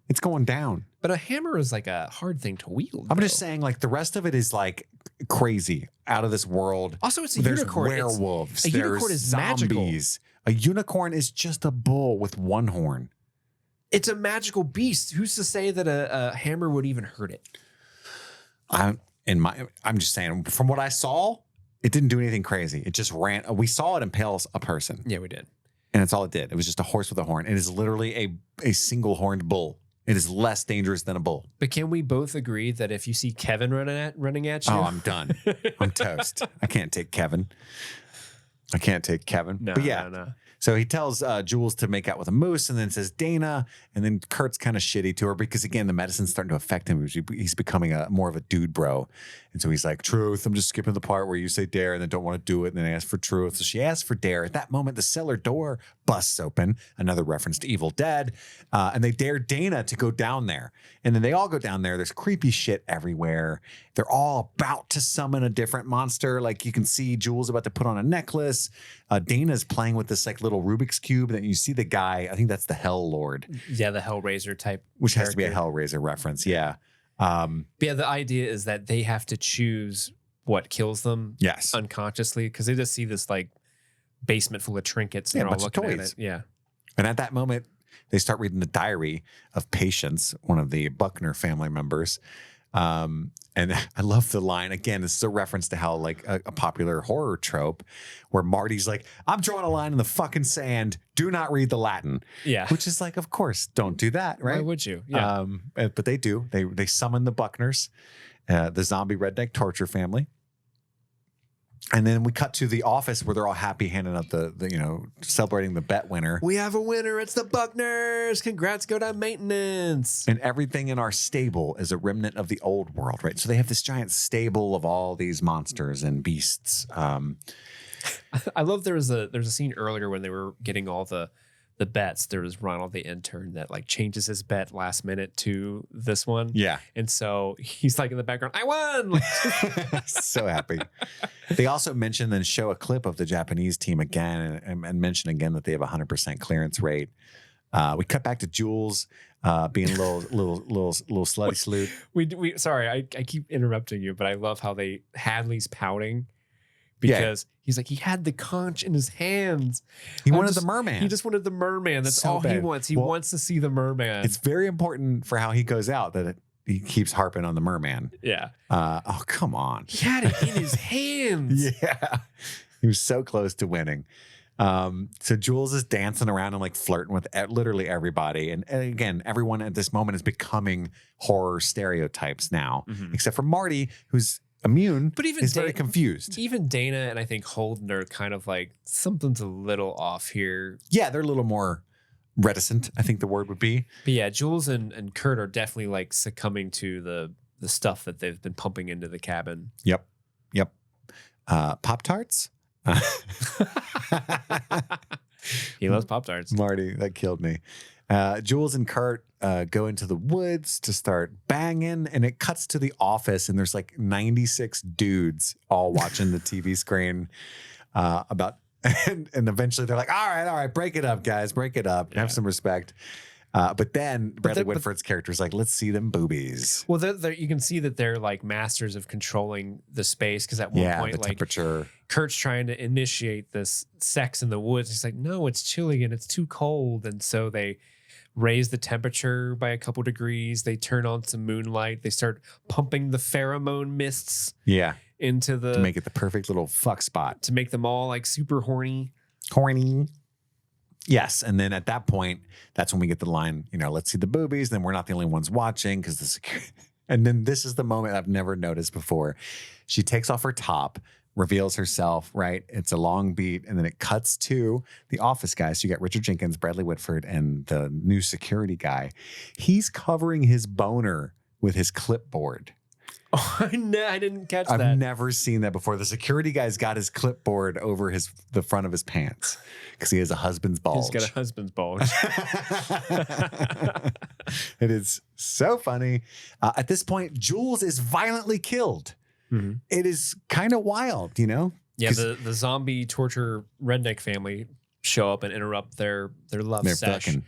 it's going down. But a hammer is like a hard thing to wield. I'm just saying, like, the rest of it is like crazy, out of this world. Also, it's a There's unicorn. werewolves. A There's unicorn is magical. zombies. A unicorn is just a bull with one horn. It's a magical beast. Who's to say that a hammer would even hurt it? I'm just saying, from what I saw, it didn't do anything crazy. It just ran. We saw it impale a person. Yeah, we did. And that's all it did. It was just a horse with a horn. It is literally a single horned bull. It is less dangerous than a bull. But can we both agree that if you see Kevin running at you? Oh, I'm done. I'm toast. I can't take Kevin. No, but yeah. no. So he tells Jules to make out with a moose and then says Dana. And then Kurt's kind of shitty to her because, again, the medicine's starting to affect him. He's becoming more of a dude bro. And so he's like, truth. I'm just skipping the part where you say dare and then don't want to do it. And then ask for truth. So she asks for dare. At that moment, the cellar door busts open. Another reference to Evil Dead. And they dare Dana to go down there. And then they all go down there. There's creepy shit everywhere. They're all about to summon a different monster. Like, you can see Jules about to put on a necklace. Dana's playing with this like little Rubik's Cube. And then you see the guy, I think that's the Hell Lord. Yeah, the Hellraiser type. Which has character. to be a Hellraiser reference. Yeah. But yeah, the idea is that they have to choose what kills them Yes. unconsciously because they just see this like basement full of trinkets. Yeah, And they're all bunch of looking at toys. it. Yeah. And at that moment, they start reading the diary of Patience, one of the Buckner family members. And I love the line. Again, this is a reference to how like a popular horror trope where Marty's like, I'm drawing a line in the fucking sand. Do not read the Latin. Yeah. Which is like, of course, don't do that, right? Why would you? Yeah. But they do. They summon the Buckners, the zombie redneck torture family. And then we cut to the office where they're all happy handing out the celebrating the bet winner. We have a winner. It's the Buckners. Congrats, go down maintenance. And everything in our stable is a remnant of the old world, right? So they have this giant stable of all these monsters and beasts. I love there's a scene earlier when they were getting all the bets. There was Ronald the intern that like changes his bet last minute to this one. Yeah. And so he's like in the background, I won. Like, so happy. They also mention and show a clip of the Japanese team again and mention again that they have a 100% clearance rate. We cut back to Jules being a little slutty sleut. We sorry, I keep interrupting you, but I love how Hadley's pouting because he's like, he had the conch in his hands. He wanted the merman. He just wanted the merman. That's So all he bad. wants. He wants to see the merman. It's very important for how he goes out that he keeps harping on the merman. Yeah. Oh, come on. He had it in his hands. Yeah. He was so close to winning. So Jules is dancing around and like flirting with literally everybody. And again, everyone at this moment is becoming horror stereotypes now, except for Marty, who's immune, But even is very confused. Even Dana and I think Holden are kind of like, something's a little off here. Yeah, they're a little more reticent, I think the word would be. But yeah, Jules and Kurt are definitely like succumbing to the stuff that they've been pumping into the cabin. Yep. Pop-Tarts? He loves Pop-Tarts. Marty, that killed me. Jules and Kurt go into the woods to start banging, and it cuts to the office, and there's like 96 dudes all watching the TV screen and eventually they're like, all right, break it up, guys, break it up. Have some respect. But then Bradley Whitford's character is like, let's see them boobies. Well, you can see that they're like masters of controlling the space, because at one point, the temperature. Kurt's trying to initiate this sex in the woods. He's like, no, it's chilly and it's too cold. And so they raise the temperature by a couple degrees. They turn on some moonlight. They start pumping the pheromone mists into to make it the perfect little fuck spot. To make them all like super horny. Horny. Yes. And then at that point, that's when we get the line, let's see the boobies. Then we're not the only ones watching because the security. And then this is the moment I've never noticed before. She takes off her top, reveals herself, right? It's a long beat. And then it cuts to the office guys. So you got Richard Jenkins, Bradley Whitford, and the new security guy. He's covering his boner with his clipboard. Oh, I didn't catch that. I've never seen that before. The security guy's got his clipboard over the front of his pants because he has a husband's bulge. He's got a husband's bulge. It is so funny. At this point, Jules is violently killed. Mm-hmm. It is kind of wild, Yeah, the zombie torture redneck family show up and interrupt their love sesh. Fucking,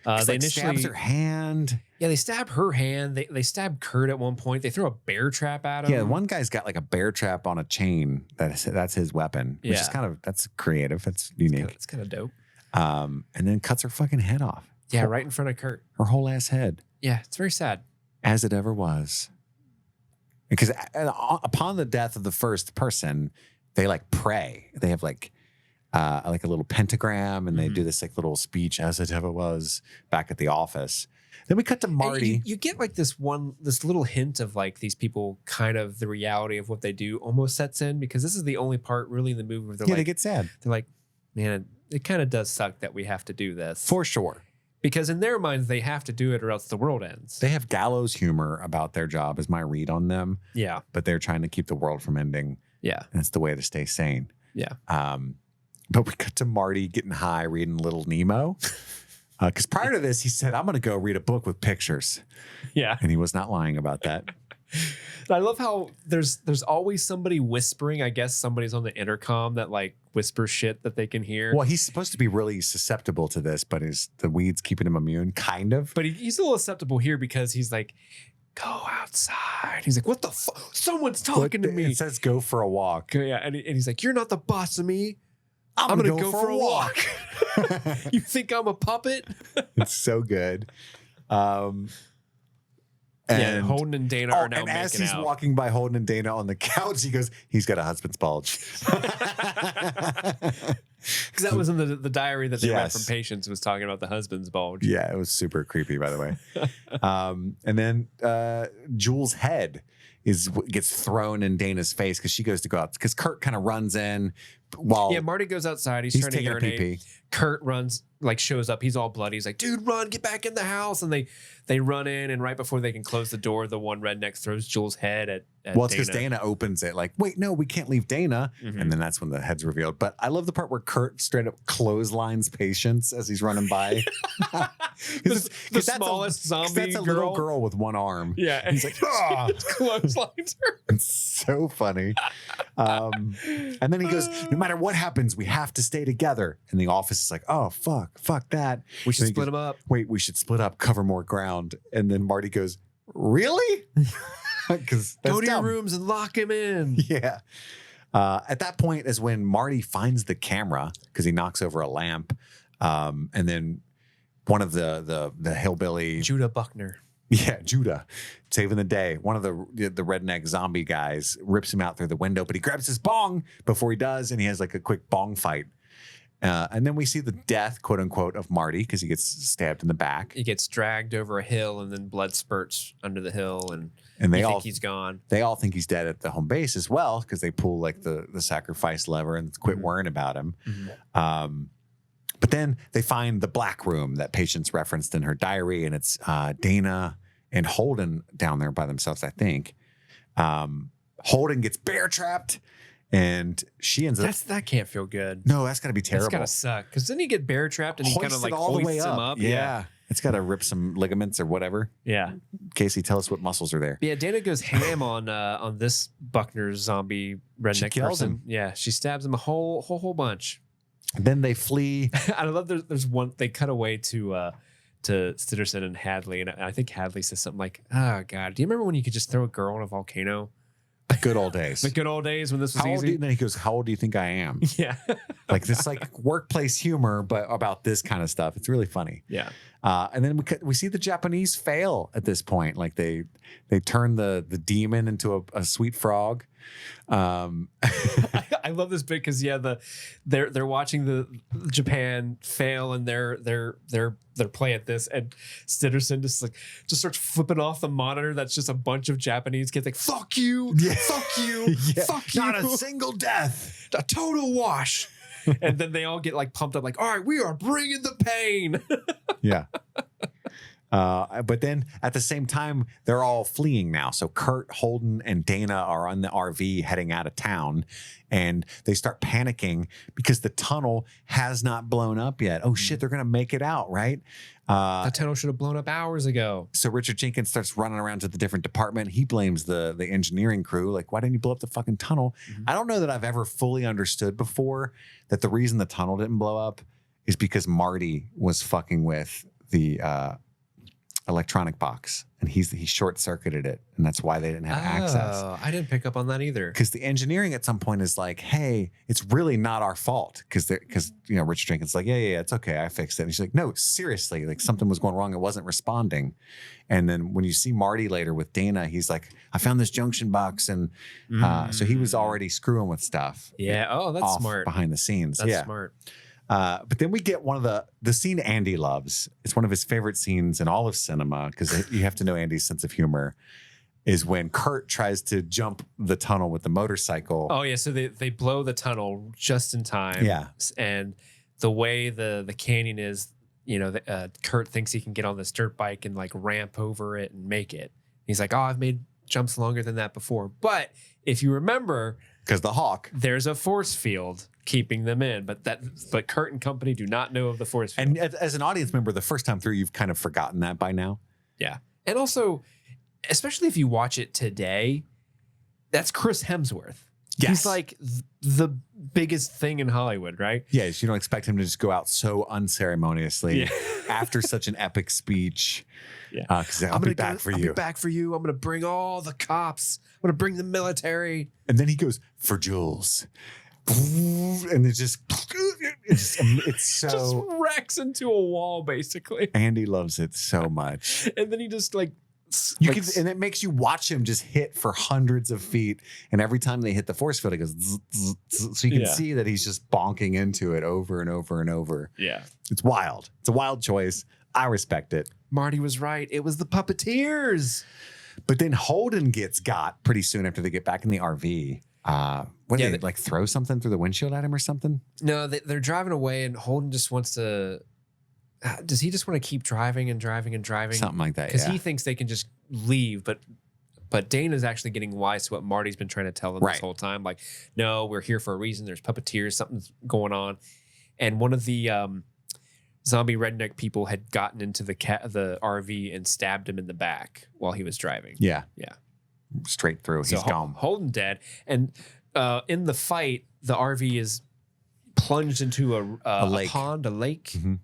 they initially stabs her hand. Yeah, they stab her hand. They stab Kurt at one point. They throw a bear trap at him. Yeah, one guy's got like a bear trap on a chain. That's his weapon, which is that's creative. That's unique. It's kind of dope. And then cuts her fucking head off. Yeah, right in front of Kurt. Her whole ass head. Yeah, it's very sad. As it ever was. Because upon the death of the first person, they like pray. They have like a little pentagram, and they do this like little speech, as it ever was, back at the office. Then we cut to Marty. You get like this little hint of like these people, kind of the reality of what they do almost sets in, because this is the only part really in the movie where they get sad. They're like, man, it kind of does suck that we have to do this. For sure. Because in their minds, they have to do it or else the world ends. They have gallows humor about their job, is my read on them. Yeah. But they're trying to keep the world from ending. Yeah. And it's the way to stay sane. Yeah. But we cut to Marty getting high, reading Little Nemo. Because prior to this, he said, I'm going to go read a book with pictures. Yeah. And he was not lying about that. I love how there's always somebody whispering. I guess somebody's on the intercom that like whispers shit that they can hear. Well, he's supposed to be really susceptible to this, but the weed's keeping him immune, kind of. But he's a little susceptible here because he's like, go outside. He's like, what the fuck? Someone's talking to me. It says go for a walk. Yeah, and he's like, you're not the boss of me. I'm going to go for a walk. You think I'm a puppet? It's so good. And Holden and Dana are now making out. And as he's walking by Holden and Dana on the couch, he goes, he's got a husband's bulge. Because that was in the diary that they read from patients, was talking about the husband's bulge. Yeah, it was super creepy, by the way. And then Jules' head gets thrown in Dana's face because she goes to go out. Because Kurt kind of runs in while Marty goes outside. He's trying to urinate. A pee-pee. Kurt runs, like shows up. He's all bloody. He's like, dude, run, get back in the house. And they run in, and right before they can close the door, the one redneck throws Jules' head at well, it's because Dana opens it like, wait, no, we can't leave Dana. Mm-hmm. And then that's when the head's revealed. But I love the part where Kurt straight up clotheslines patients as he's running by. the smallest zombie that's a little girl with one arm. Yeah. And he's like, ah! Clotheslines her. It's so funny. And then he goes, no matter what happens, we have to stay together. And the office is like, oh, fuck that. We should split them up. Wait, we should split up, cover more ground. And then Marty goes, really? Because go to your rooms and lock him in. Yeah. At that point is when Marty finds the camera because he knocks over a lamp. And then one of the hillbilly Judah Buckner. Yeah, Judah, saving the day. One of the redneck zombie guys rips him out through the window, but he grabs his bong before he does, and he has like a quick bong fight. And then we see the death, quote unquote, of Marty because he gets stabbed in the back. He gets dragged over a hill, and then blood spurts under the hill, and they all think he's gone. They all think he's dead at the home base as well because they pull like the sacrifice lever and quit worrying about him. But then they find the black room that Patience referenced in her diary, and it's Dana and Holden down there by themselves, I think. Holden gets bear trapped, and she ends up. That can't feel good. No, that's got to be terrible. That's gotta suck. Because then you get bear trapped, and he kind of like hoists him up. Yeah. It's got to rip some ligaments or whatever. Yeah. Casey, tell us what muscles are there. Yeah, Dana goes ham on this Buckner zombie redneck person. Him. Yeah, she stabs him a whole bunch. And then they flee. I love there's one they cut away to Stitterson and Hadley, and I think Hadley says something like, "Oh God, do you remember when you could just throw a girl in a volcano?" Good old days. The good old days when this was easy. And then he goes, "How old do you think I am?" Yeah, like this, like workplace humor, but about this kind of stuff. It's really funny. Yeah. And then we see the Japanese fail at this point. Like they turn the demon into a sweet frog. I love this bit because they're watching the Japan fail and their play at this, and Stitterson just starts flipping off the monitor. That's just a bunch of Japanese kids like fuck you, fuck you, fuck you. Not a single death, a total wash. And then they all get like pumped up, like, all right, we are bringing the pain. Yeah. But then at the same time, they're all fleeing now. So Kurt, Holden, and Dana are on the RV heading out of town, and they start panicking because the tunnel has not blown up yet. Oh shit, they're going to make it out, right? That tunnel should have blown up hours ago. So Richard Jenkins starts running around to the different department. He blames the engineering crew. Like, why didn't you blow up the fucking tunnel? I don't know that I've ever fully understood before that the reason the tunnel didn't blow up is because Marty was fucking with the electronic box, and he short-circuited it, and that's why they didn't have access. I didn't pick up on that either. Because the engineering at some point is like, hey, it's really not our fault. Because Richard Jenkins is like, yeah, it's okay, I fixed it. And she's like, no, seriously, like something was going wrong. It wasn't responding. And then when you see Marty later with Dana, he's like, I found this junction box, and so he was already screwing with stuff. Yeah. Oh, that's smart. Behind the scenes. That's smart. But then we get one of the scene Andy loves. It's one of his favorite scenes in all of cinema because you have to know Andy's sense of humor. Is when Kurt tries to jump the tunnel with the motorcycle. Oh yeah, so they blow the tunnel just in time. Yeah, and the way the canyon is, Kurt thinks he can get on this dirt bike and like ramp over it and make it. He's like, oh, I've made jumps longer than that before. But if you remember, because the Hawk, there's a force field keeping them in, but Kurt and company do not know of the force field. And as an audience member, the first time through, you've kind of forgotten that by now. Yeah, and also, especially if you watch it today, that's Chris Hemsworth. Yes. He's like the biggest thing in Hollywood, right? Yes, you don't expect him to just go out so unceremoniously after such an epic speech. Yeah, I'll be back for you. I'll be back for you. I'm going to bring all the cops. I'm going to bring the military. And then he goes, for Jules. And it's so just wrecks into a wall, basically. Andy loves it so much. And then he just and it makes you watch him just hit for hundreds of feet, and every time they hit the force field, it goes zzz, zzz, zzz. So you can see that he's just bonking into it over and over and over. Yeah, it's wild. It's a wild choice. I respect it. Marty was right. It was the puppeteers. But then Holden got pretty soon after they get back in the RV. They like throw something through the windshield at him or something? No, they're driving away, and Holden just wants to. Does he just want to keep driving and driving and driving? Something like that, because he thinks they can just leave, but Dana's actually getting wise to what Marty's been trying to tell them this whole time. Like, no, we're here for a reason. There's puppeteers. Something's going on. And one of the zombie redneck people had gotten into the RV and stabbed him in the back while he was driving. Yeah. Yeah. Straight through. He's gone. Holden dead. And in the fight, the RV is plunged into a lake. Pond, a lake. Mm-hmm.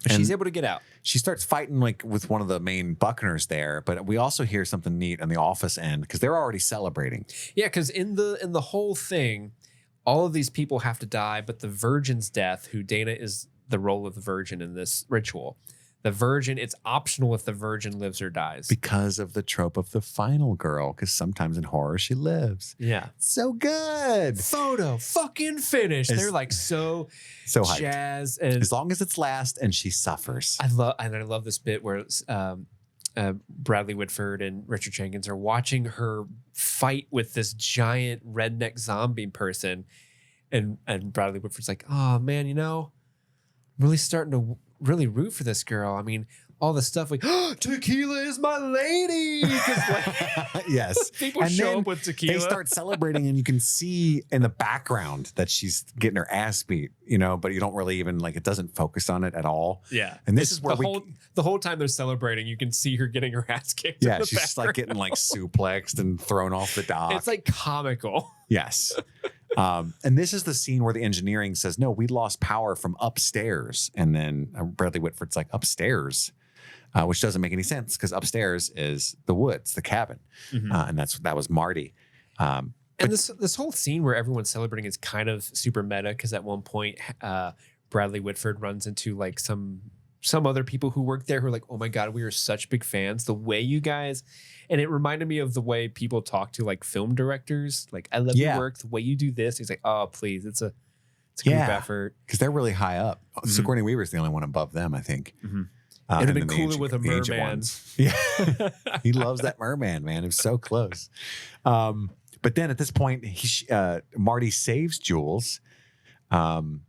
And she's able to get out. She starts fighting like with one of the main Buckners there, but we also hear something neat on the office end because they're already celebrating. Yeah, because in the whole thing, all of these people have to die, but the virgin's death, who Dana is the role of the virgin in this ritual, The virgin, it's optional if the virgin lives or dies. Because of the trope of the final girl, because sometimes in horror she lives. Yeah. So good. Photo fucking finished. They're like so hyped. jazz. And As long as it's last and she suffers. I love this bit where Bradley Whitford and Richard Jenkins are watching her fight with this giant redneck zombie person. And Bradley Whitford's like, oh man, I'm really starting to really root for this girl. I mean, all the stuff like, oh, tequila is my lady. Like, yes. People show up with tequila. They start celebrating, and you can see in the background that she's getting her ass beat, but you don't really even it doesn't focus on it at all. Yeah. And this is where the whole time they're celebrating, you can see her getting her ass kicked. Yeah, she's just getting suplexed and thrown off the dock. It's comical. Yes. And this is the scene where the engineering says, no, we lost power from upstairs. And then Bradley Whitford's like, upstairs, which doesn't make any sense because upstairs is the woods, the cabin. Mm-hmm. And that was Marty. And this whole scene where everyone's celebrating is kind of super meta because at one point, Bradley Whitford runs into some other people who work there who are like, oh my God, we are such big fans. The way you guys, and it reminded me of the way people talk to film directors. I love your work, the way you do this. He's like, oh, please. It's a group effort. Because they're really high up. Mm-hmm. Sigourney Weaver's the only one above them, I think. Mm-hmm. It'd have been cooler with a merman. Yeah. He loves that merman, man. It was so close. But then at this point, Marty saves Jules, comes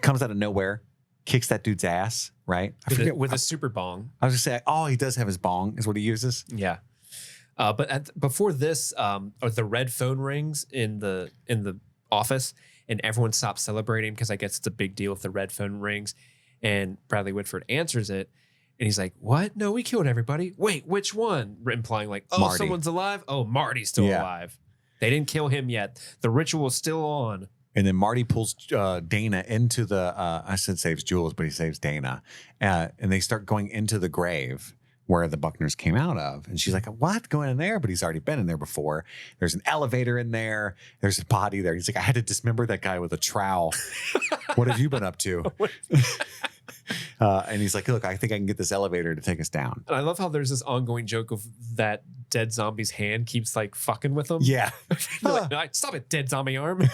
out of nowhere, kicks that dude's ass, right? With a super bong. I was just saying, he does have his bong, is what he uses. Yeah. But before this, the red phone rings in the office, and everyone stops celebrating because I guess it's a big deal if the red phone rings. And Bradley Whitford answers it, and he's like, "What? No, we killed everybody. Wait, which one?" Implying Marty. Someone's alive. Oh, Marty's still alive. They didn't kill him yet. The ritual is still on. And then Marty pulls Dana into I said saves Jules, but he saves Dana. And they start going into the grave where the Buckners came out of. And she's like, what? Going in there? But he's already been in there before. There's an elevator in there. There's a body there. He's like, I had to dismember that guy with a trowel. What have you been up to? And he's like, look, I think I can get this elevator to take us down. And I love how there's this ongoing joke of that dead zombie's hand keeps fucking with him. Yeah. No, stop it, dead zombie arm.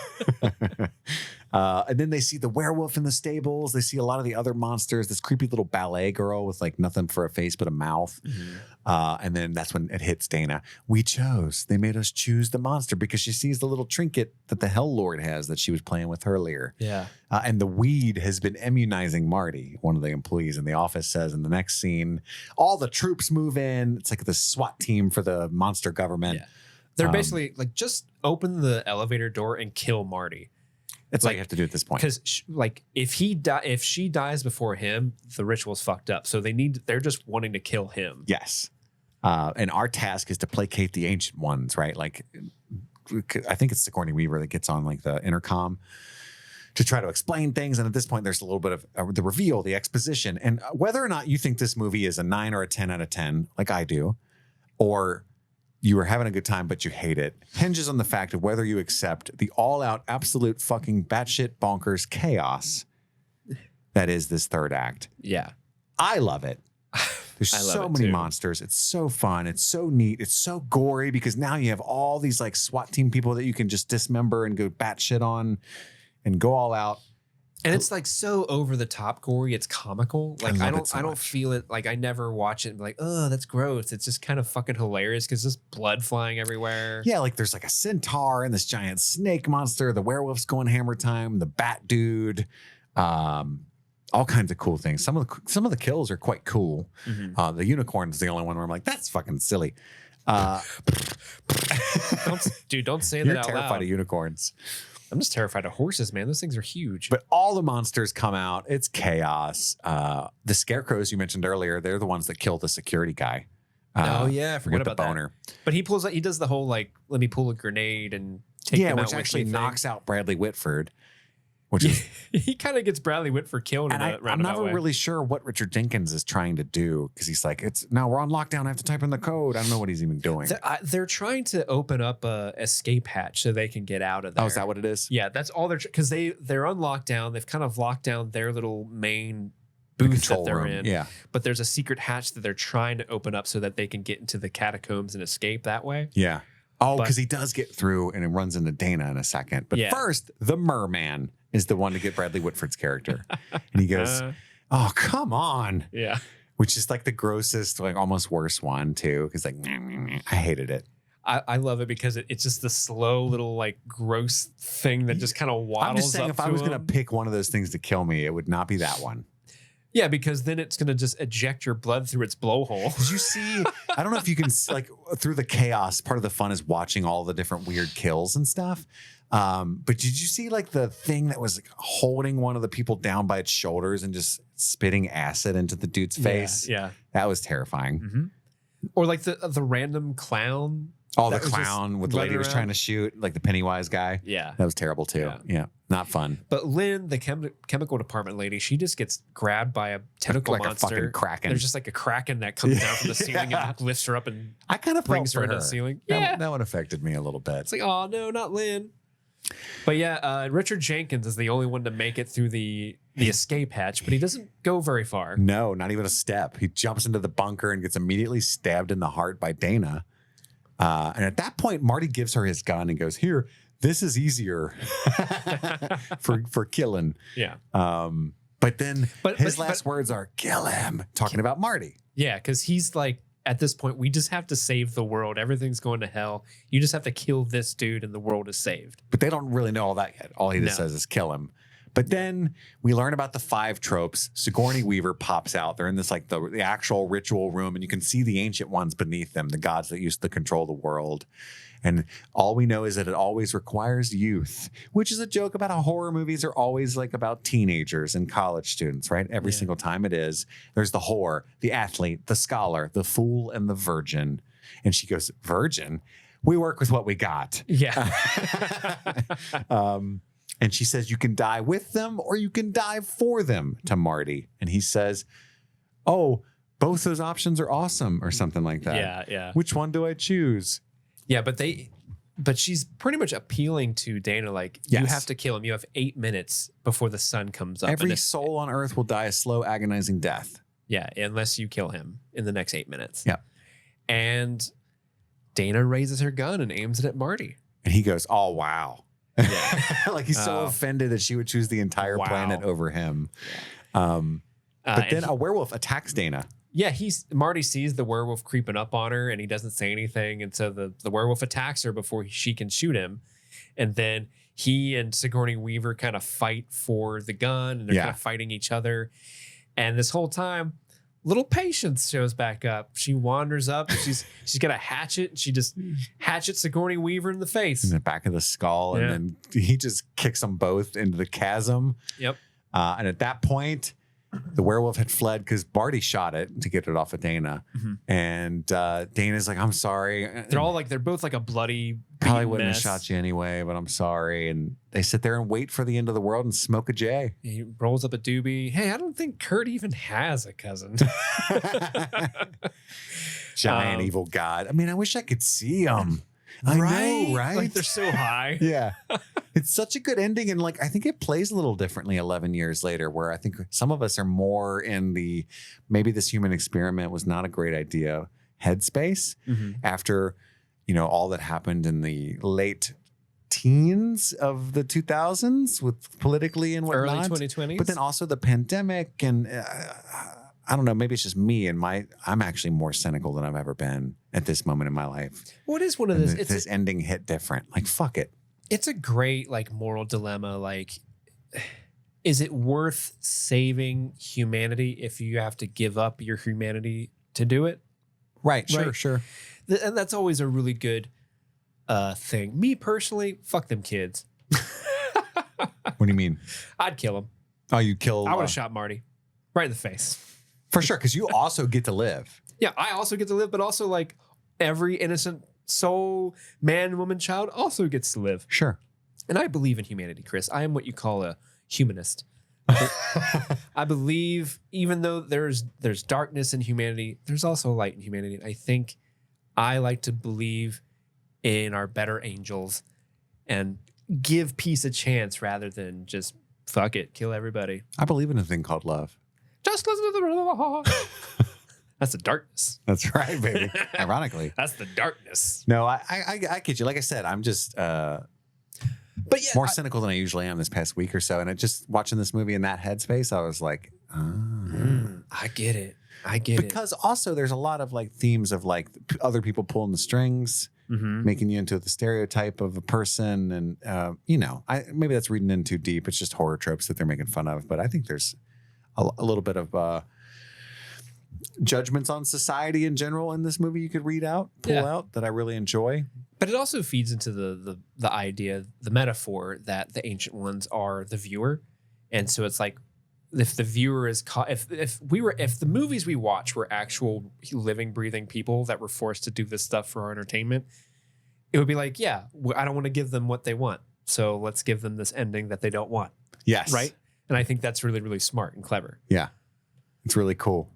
And then they see the werewolf in the stables. They see a lot of the other monsters, this creepy little ballet girl with nothing for a face but a mouth. Mm-hmm. And then that's when it hits Dana. We chose. They made us choose the monster because she sees the little trinket that the Hell Lord has that she was playing with earlier. Yeah. And the weed has been immunizing Marty, one of the employees in the office says in the next scene. All the troops move in. It's like the SWAT team for the monster government. Yeah. They're basically just open the elevator door and kill Marty. It's all you have to do at this point. Because if she dies before him, the ritual's fucked up. So they're just wanting to kill him. Yes. And our task is to placate the ancient ones, right? I think it's Sigourney Weaver that gets on the intercom to try to explain things. And at this point, there's a little bit of the reveal, the exposition. And whether or not you think this movie is a 9 or a 10 out of 10, like I do, or you were having a good time, but you hate it, hinges on the fact of whether you accept the all-out, absolute fucking batshit bonkers chaos that is this third act. Yeah. I love it. There's so many monsters. It's so fun. It's so neat. It's so gory because now you have all these SWAT team people that you can just dismember and go batshit on and go all out. And it's so over the top gory. It's comical. I don't feel it. I never watch it and be like, oh, that's gross. It's just kind of fucking hilarious because there's blood flying everywhere. Yeah, there's a centaur and this giant snake monster. The werewolf's going hammer time. The bat dude. All kinds of cool things. Some of the kills are quite cool. Mm-hmm. The unicorn is the only one where I'm like, that's fucking silly. Don't say that out loud. You're terrified of unicorns. I'm just terrified of horses, man. Those things are huge. But all the monsters come out. It's chaos. The scarecrows you mentioned earlier, they're the ones that kill the security guy. Oh, yeah. I forgot about the boner. That. But he does the whole, let me pull a grenade and take them out. Which actually knocks out Bradley Whitford. Which is, he kind of gets Bradley Whitford killed. And I'm never really sure what Richard Jenkins is trying to do because he's like, we're on lockdown. I have to type in the code. I don't know what he's even doing. They're trying to open up a escape hatch so they can get out of there. Oh, is that what it is? Yeah, that's all because they're on lockdown. They've kind of locked down their little main booth control that they're room. in. Yeah. But there's a secret hatch that they're trying to open up so that they can get into the catacombs and escape that way. Yeah. Oh, But- because he does get through and it runs into Dana in a second. But Yeah. first, the merman is the one to get Bradley Whitford's character. And he goes, oh, come on. Yeah. Which is like the grossest, like almost worst one too. Because like, I hated it. I love it because it's just the slow little like gross thing that just kind of waddles I'm just saying, up if I to was going to him. pick one of those things to kill me, it would not be that one. Yeah, because then it's going to just eject your blood through its blowhole. Did you see? I don't know if you can like through the chaos. Part of the fun is watching all the different weird kills and stuff. But did you see like the thing that was like, holding one of the people down by its shoulders and just spitting acid into the dude's face? Yeah. That was terrifying. Mm-hmm. Or like the random clown. Oh, the that was just clown with the lady running who was around. trying to shoot, like the Pennywise guy. Yeah. That was terrible too. Yeah. Not fun. But Lynn, the chemical department lady, she just gets grabbed by a tentacle Like a monster. fucking kraken. There's just like a kraken that comes down from the ceiling Yeah. and lifts her up and I kind of brings her felt for into the her. ceiling. That, Yeah. that one affected me a little bit. It's like, oh no, not Lynn. But yeah, Richard Jenkins is the only one to make it through the escape hatch, but he doesn't go very far. No, not even a step. He jumps into the bunker and gets immediately stabbed in the heart by Dana. And at that point, Marty gives her his gun and goes, "Here, this is easier for killing." Yeah. But then But- his but- last words are "kill him," talking about Marty. Yeah, because he's like, at this point, we just have to save the world. Everything's going to hell. You just have to kill this dude and the world is saved. But they don't really know all that yet. All he just No. says is "kill him." But then we learn about the 5 tropes. Sigourney Weaver pops out. They're in this like the actual ritual room, and you can see the ancient ones beneath them, the gods that used to control the world. And all we know is that it always requires youth, which is a joke about how horror movies are always like about teenagers and college students, right? Every Yeah. single time it is. There's the whore, the athlete, the scholar, the fool, and the virgin. And she goes, "Virgin? We work with what we got." Yeah. And she says, "You can die with them or you can die for them," to Marty. And he says, "Oh, both those options are awesome," or something like that. Yeah, yeah. Which one do I choose? Yeah, but she's pretty much appealing to Dana, like, you Yes. have to kill him. You have 8 minutes before the sun comes up. Every And soul on earth will die a slow, agonizing death. yeah, unless you kill him in the next 8 minutes. Yeah. And Dana raises her gun and aims it at Marty. And he goes, "Oh, wow." Yeah. Like he's so Oh. offended that she would choose the entire Wow. planet over him. But And then a werewolf attacks Dana. Yeah, Marty sees the werewolf creeping up on her and he doesn't say anything. And so the werewolf attacks her before she can shoot him. And then he and Sigourney Weaver kind of fight for the gun and they're Yeah. kind of fighting each other. And this whole time, little Patience shows back up. She wanders up. She's got a hatchet. And she just hatchets Sigourney Weaver in the face. In the back of the skull, Yeah. and then he just kicks them both into the chasm. Yep. And at that point, the werewolf had fled because Barty shot it to get it off of Dana. Mhm. And Dana's like, "I'm sorry." They're both like a bloody probably beaten wouldn't mess. have shot you anyway, but I'm sorry. And they sit there and wait for the end of the world and smoke a J. He rolls up a doobie. Hey, I don't think Kurt even has a cousin. Giant evil god. I mean, I wish I could see him. I know, right? Like they're so high. Yeah. It's such a good ending. And like, I think it plays a little differently 11 years later, where I think some of us are more in the maybe this human experiment was not a great idea headspace Mhm. after, all that happened in the late teens of the 2000s with politically and whatnot. Early 2020s. But then also the pandemic. And I don't know, maybe it's just me and I'm actually more cynical than I've ever been at this moment in my life. what is one of And those? this ending hit different. Like, fuck it. It's a great like moral dilemma. Like, is it worth saving humanity if you have to give up your humanity to do it? Right. Right. Sure. And that's always a really good thing. Me personally, fuck them kids. What do you mean? I'd kill them. Oh, you kill. I would have shot Marty right in the face. For sure. Because you also get to live. Yeah, I also get to live, but also like every innocent soul, man, woman, child also gets to live. Sure. And I believe in humanity, Chris. I am what you call a humanist. I believe even though there's darkness in humanity, there's also light in humanity. And I think I like to believe in our better angels and give peace a chance rather than just fuck it, kill everybody. I believe in a thing called love. Just listen to the That's the darkness. That's right, baby. Ironically. That's the darkness. No, I kid you. Like I said, I'm just But yeah, more cynical than I usually am this past week or so. And just watching this movie in that headspace, I was like, I get it. I get it. Because also there's a lot of like themes of like other people pulling the strings, making you into the stereotype of a person. And, maybe that's reading in too deep. It's just horror tropes that they're making fun of. But I think there's a little bit of judgments on society in general in this movie you could pull out that I really enjoy. But it also feeds into the idea, the metaphor that the ancient ones are the viewer. And so it's like, if the viewer is caught, if the movies we watch were actual living, breathing people that were forced to do this stuff for our entertainment, it would be like, yeah, I don't want to give them what they want, so let's give them this ending that they don't want. Yes, right. And I think that's really, really smart and clever. Yeah, it's really cool.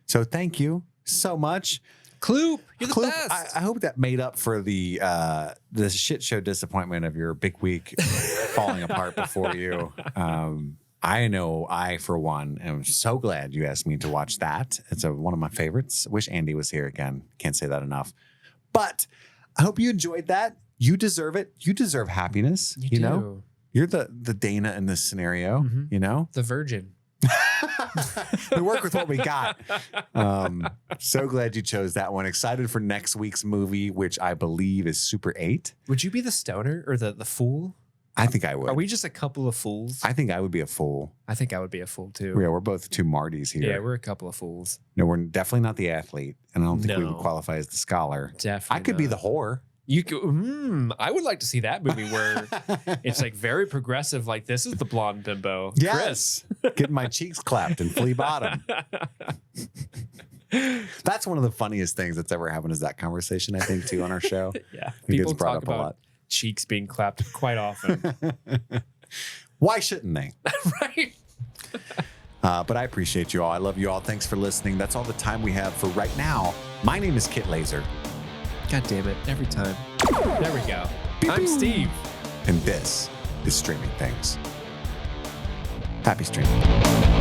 So thank you so much, Kloop. You're the best. I hope that made up for the shit show disappointment of your big week falling apart before you. I know I, for one, am so glad you asked me to watch that. It's one of my favorites. Wish Andy was here again. Can't say that enough. But I hope you enjoyed that. You deserve it. You deserve happiness. You know, you're the Dana in this scenario, The virgin. We work with what we got. So glad you chose that one. Excited for next week's movie, which I believe is Super 8. Would you be the stoner or the fool? I think I would. Are we just a couple of fools? I think I would be a fool. I think I would be a fool too. Yeah, we're both two Martys here. Yeah, we're a couple of fools. No, we're definitely not the athlete, and I don't think we would qualify as the scholar. Definitely, I could be the whore. You could. I would like to see that movie where it's like very progressive. Like, this is the blonde bimbo. Yes, getting my cheeks clapped and flea bottom. That's one of the funniest things that's ever happened is that conversation, I think, too, on our show. Yeah, people talk about a lot. Cheeks being clapped quite often. Why shouldn't they? Right. But I appreciate you all. I love you all. Thanks for listening. That's all the time we have for right now. My name is Kit Laser. God damn it. Every time. There we go. Beep, I'm boop. Steve. And this is Streaming Things. Happy streaming.